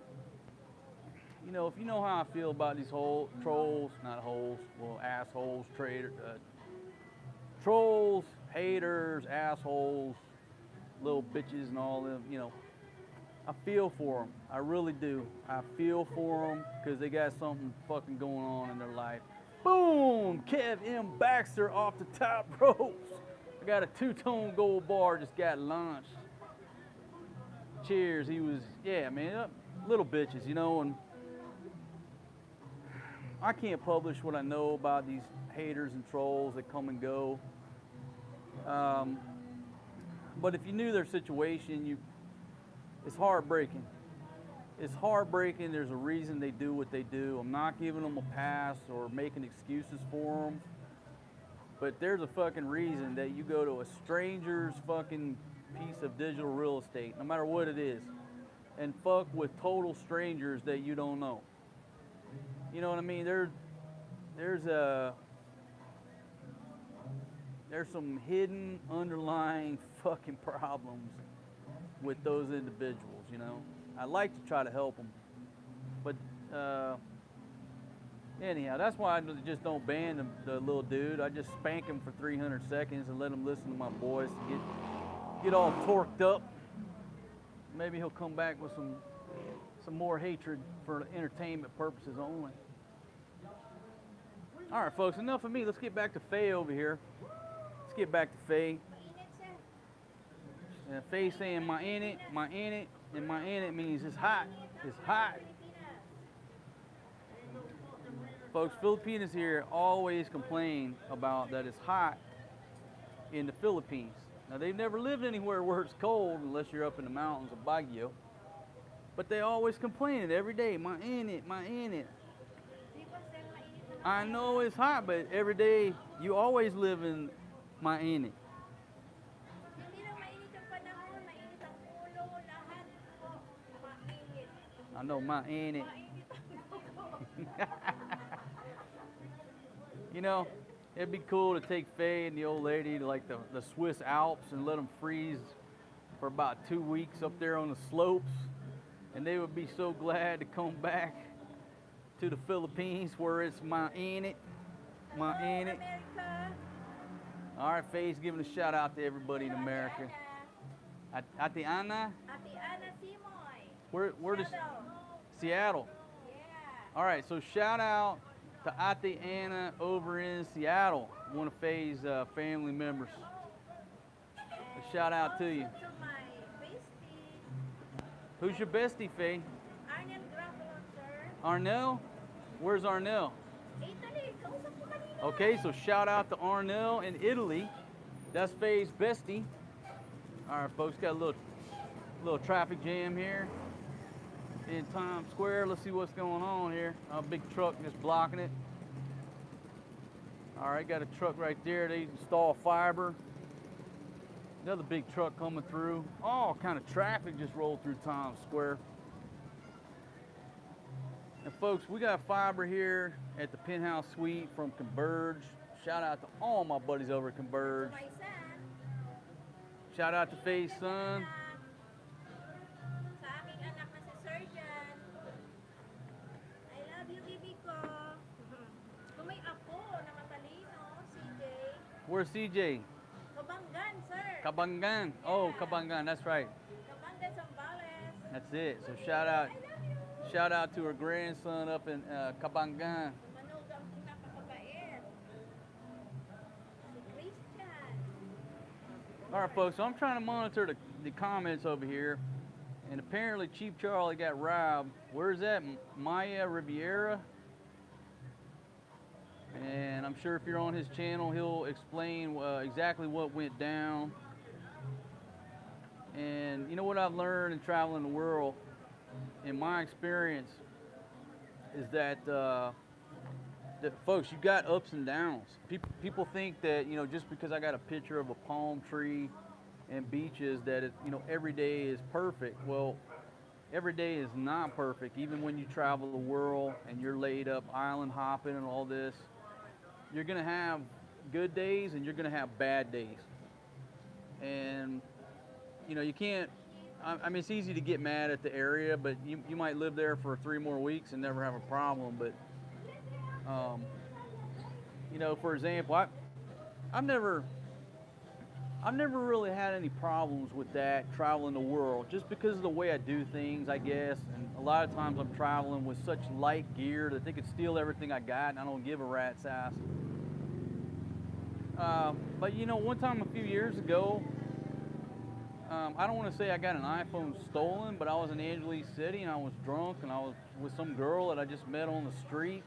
you know, if you know how I feel about these trolls, not holes, well, assholes, trolls, haters, assholes, little bitches and all them, you know, I feel for them. I really do. I feel for them because they got something fucking going on in their life. Boom! Kev M. Baxter off the top ropes. I got a 2-tone gold bar, just got launched. Cheers. He was, yeah, man, little bitches, you know, and I can't publish what I know about these haters and trolls that come and go. But if you knew their situation, it's heartbreaking. It's heartbreaking. There's a reason they do what they do. I'm not giving them a pass or making excuses for them. But there's a fucking reason that you go to a stranger's fucking piece of digital real estate, no matter what it is, and fuck with total strangers that you don't know. You know what I mean? There's some hidden underlying fucking problems with those individuals, you know. I like to try to help them, but anyhow, that's why I just don't ban the little dude. I just spank him for 300 seconds and let him listen to my voice and get all torqued up. Maybe he'll come back with some more hatred for entertainment purposes only. All right, folks, enough of me. Let's get back to Faye over here. Let's get back to Faye. And Faye saying my in it, and my in it means it's hot. It's hot. Folks, Filipinos here always complain about that it's hot in the Philippines. Now, they've never lived anywhere where it's cold unless you're up in the mountains of Baguio. But they always complain it every day. My in it, my in it. I know it's hot, but every day you always live in my in it. I know my in it. You know, it'd be cool to take Faye and the old lady to like the Swiss Alps and let them freeze for about 2 weeks up there on the slopes. And they would be so glad to come back to the Philippines where it's my in it, my in it. America. All right, Faye's giving a shout out to everybody in America. Ate Ana? Ate Ana Simoy. Where does Seattle. Seattle? Yeah. All right, so shout out to Ate Ana over in Seattle, one of Faye's family members. A shout out to you. Also to my bestie, Who's your bestie, Faye? Arnel Grafalo, sir. Arnell? Where's Arnell? Italy, kausap ko kanina. Okay, so shout out to Arnell in Italy. That's Faye's bestie. All right, folks, got a little traffic jam here in Times Square. Let's see what's going on here. A big truck just blocking it. All right, got a truck right there. They install fiber. Another big truck coming through. All kind of traffic just rolled through Times Square. And folks, we got fiber here at the Penthouse Suite from Converge. Shout out to all my buddies over at Converge. My son. Shout out to Faye's son. Sa aking anak na si Surgeon. I love you, bibi ko. Kung may apo na matalino, CJ. Where's CJ? Kabanggan, sir. Kabangan. Oh, Kabangan, that's right. Kabanggan, Zambales. That's it. So shout out to her grandson up in Kabangan. Manood ang pinapakabait. Si Christian. All right, folks, so I'm trying to monitor the comments over here. And apparently Cheap Charlie got robbed. Where's that? Maya Riviera? And I'm sure if you're on his channel, he'll explain exactly what went down. And you know what I've learned in traveling the world, in my experience, is that, folks, you got ups and downs. People think that, you know, just because I got a picture of a palm tree and beaches that it, you know, every day is perfect. Well, every day is not perfect. Even when you travel the world and you're laid up island hopping and all this, you're gonna have good days and you're gonna have bad days. And you know, you can't, I mean, it's easy to get mad at the area, but you might live there for 3 more weeks and never have a problem. But you know, for example, I've never really had any problems with that, traveling the world, just because of the way I do things, I guess. And a lot of times I'm traveling with such light gear that they could steal everything I got, and I don't give a rat's ass. But you know, one time a few years ago, I don't want to say I got an iPhone stolen, but I was in Angeles City and I was drunk and I was with some girl that I just met on the street.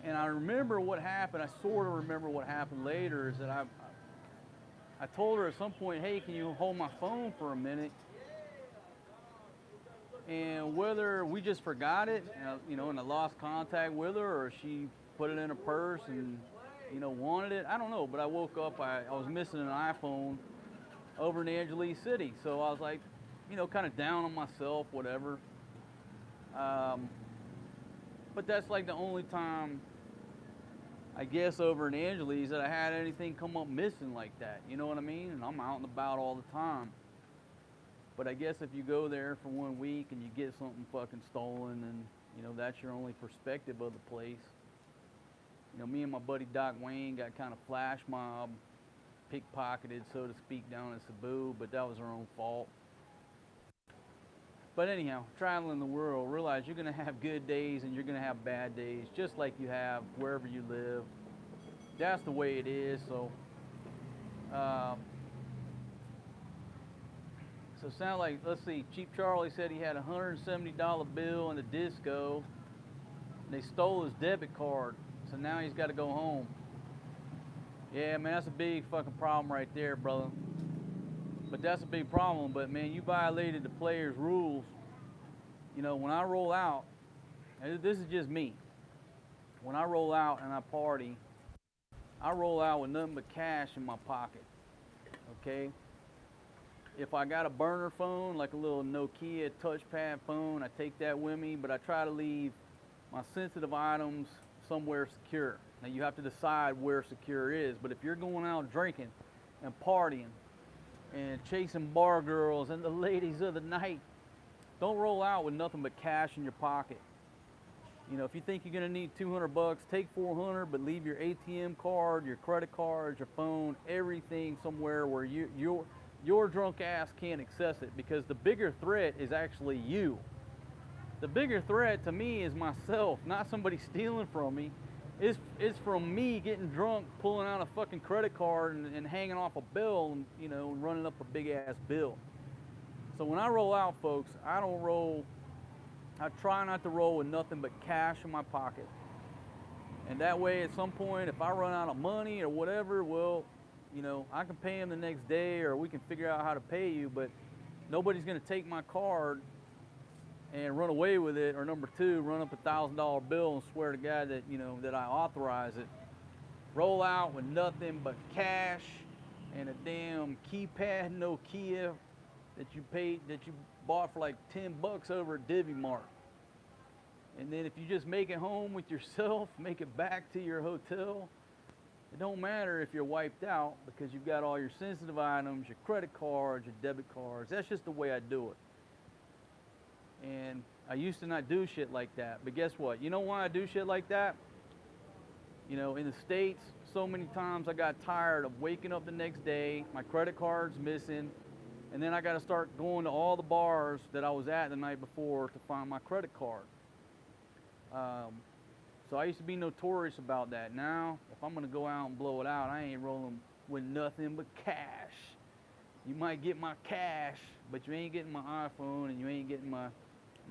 And I remember what happened. I sort of remember what happened later is that I told her at some point, hey, can you hold my phone for a minute? And whether we just forgot it, you know, and I lost contact with her, or she put it in her purse and, you know, wanted it, I don't know. But I woke up, I was missing an iPhone over in Angeles City. So I was like, you know, kind of down on myself, whatever. But that's like the only time, I guess, over in Angeles that I had anything come up missing like that. You know what I mean? And I'm out and about all the time. But I guess if you go there for 1 week and you get something fucking stolen, and you know, that's your only perspective of the place. You know, me and my buddy Doc Wayne got kind of flash mob pickpocketed, so to speak, down in Cebu, but that was our own fault. But anyhow, traveling the world, realize you're gonna have good days and you're gonna have bad days, just like you have wherever you live. That's the way it is. So so it sounds like, let's see, Cheap Charlie said he had a $170 bill in the disco. And they stole his debit card, so now he's got to go home. Yeah, man, that's a big fucking problem right there, brother. But that's a big problem. But man, you violated the players' rules. You know, when I roll out, and this is just me. When I roll out and I party, I roll out with nothing but cash in my pocket. Okay? If I got a burner phone, like a little Nokia touchpad phone, I take that with me, but I try to leave my sensitive items somewhere secure. Now you have to decide where secure is, but if you're going out drinking and partying and chasing bar girls and the ladies of the night, don't roll out with nothing but cash in your pocket. You know, if you think you're gonna need 200 bucks, take 400, but leave your ATM card, your credit cards, your phone, everything somewhere where your drunk ass can't access it, because the bigger threat is actually you. The bigger threat to me is myself, not somebody stealing from me. It's from me getting drunk, pulling out a fucking credit card and hanging off a bill and, you know, running up a big ass bill. So when I roll out, folks, I I try not to roll with nothing but cash in my pocket. And that way, at some point, if I run out of money or whatever, well, you know, I can pay him the next day, or we can figure out how to pay you, but nobody's gonna take my card and run away with it, or number two, run up $1,000 bill and swear to God that, you know, that I authorize it. Roll out with nothing but cash and a damn keypad Nokia that you bought for like 10 bucks over at Divvy Mart. And then if you just make it home with yourself, make it back to your hotel, it don't matter if you're wiped out, because you've got all your sensitive items, your credit cards, your debit cards. That's just the way I do it. And I used to not do shit like that. But guess what? You know why I do shit like that? You know, in the States, so many times I got tired of waking up the next day, my credit card's missing, and then I got to start going to all the bars that I was at the night before to find my credit card. So I used to be notorious about that. Now, if I'm going to go out and blow it out, I ain't rolling with nothing but cash. You might get my cash, but you ain't getting my iPhone, and you ain't getting my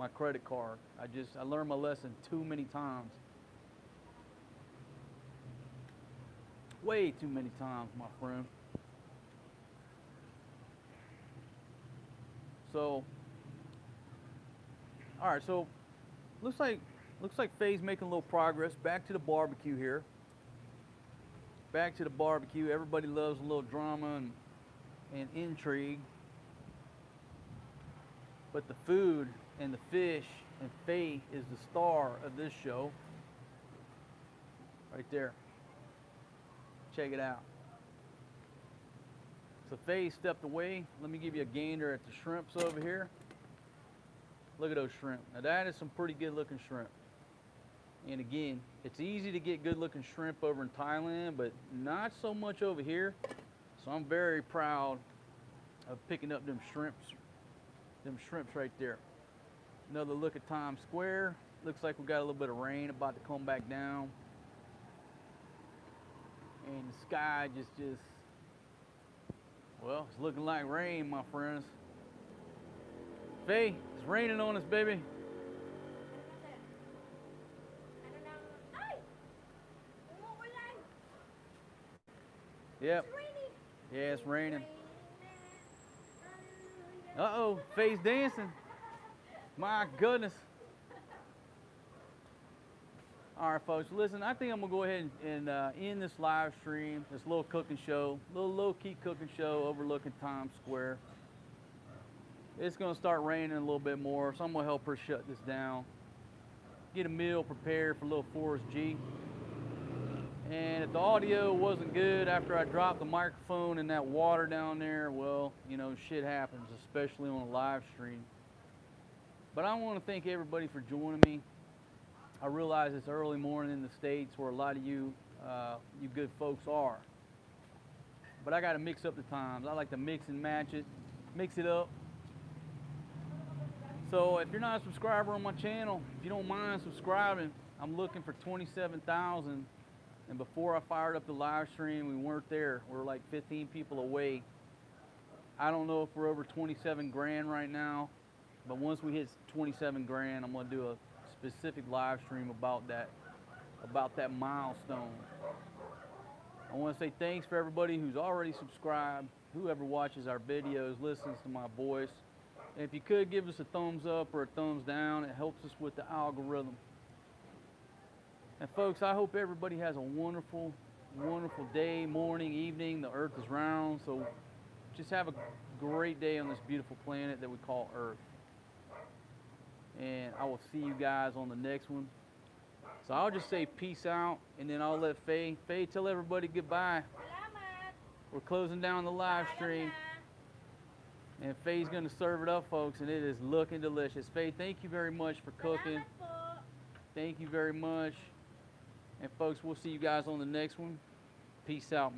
credit card. I learned my lesson too many times. Way too many times, my friend. So, all right, so looks like Faye's making a little progress. Back to the barbecue here. Back to the barbecue. Everybody loves a little drama and intrigue. But the food and the fish, and Faye is the star of this show. Right there. Check it out. So Faye stepped away. Let me give you a gander at the shrimps over here. Look at those shrimp. Now that is some pretty good looking shrimp. And again, it's easy to get good looking shrimp over in Thailand, but not so much over here. So I'm very proud of picking up them shrimps right there. Another look at Times Square. Looks like we got a little bit of rain about to come back down. And the sky well, it's looking like rain, my friends. Faye, it's raining on us, baby. Yep. It's raining. Yeah, it's raining. Uh-oh, Faye's dancing. My goodness. All right, folks, listen, I think I'm gonna go ahead and end this live stream, this little cooking show, little low-key cooking show overlooking Times Square. It's gonna start raining a little bit more, so I'm gonna help her shut this down. Get a meal prepared for little Forrest G. And if the audio wasn't good after I dropped the microphone in that water down there, well, you know, shit happens, especially on a live stream. But I want to thank everybody for joining me. I realize it's early morning in the States where a lot of you good folks are. But I got to mix up the times. I like to mix and match it, mix it up. So if you're not a subscriber on my channel, if you don't mind subscribing, I'm looking for 27,000. And before I fired up the live stream, we weren't there. We were like 15 people away. I don't know if we're over 27 grand right now, but once we hit 27 grand, I'm gonna do a specific live stream about that milestone. I want to say thanks for everybody who's already subscribed, whoever watches our videos, listens to my voice. And if you could give us a thumbs up or a thumbs down, it helps us with the algorithm. And folks, I hope everybody has a wonderful, wonderful day, morning, evening. The earth is round, so just have a great day on this beautiful planet that we call Earth. And I will see you guys on the next one. So I'll just say peace out, and then I'll let Faye tell everybody goodbye. Salamat. We're closing down the live stream. And Faye's going to serve it up, folks, and it is looking delicious. Faye, thank you very much for cooking. Salamat po. Thank you very much. And folks, we'll see you guys on the next one. Peace out,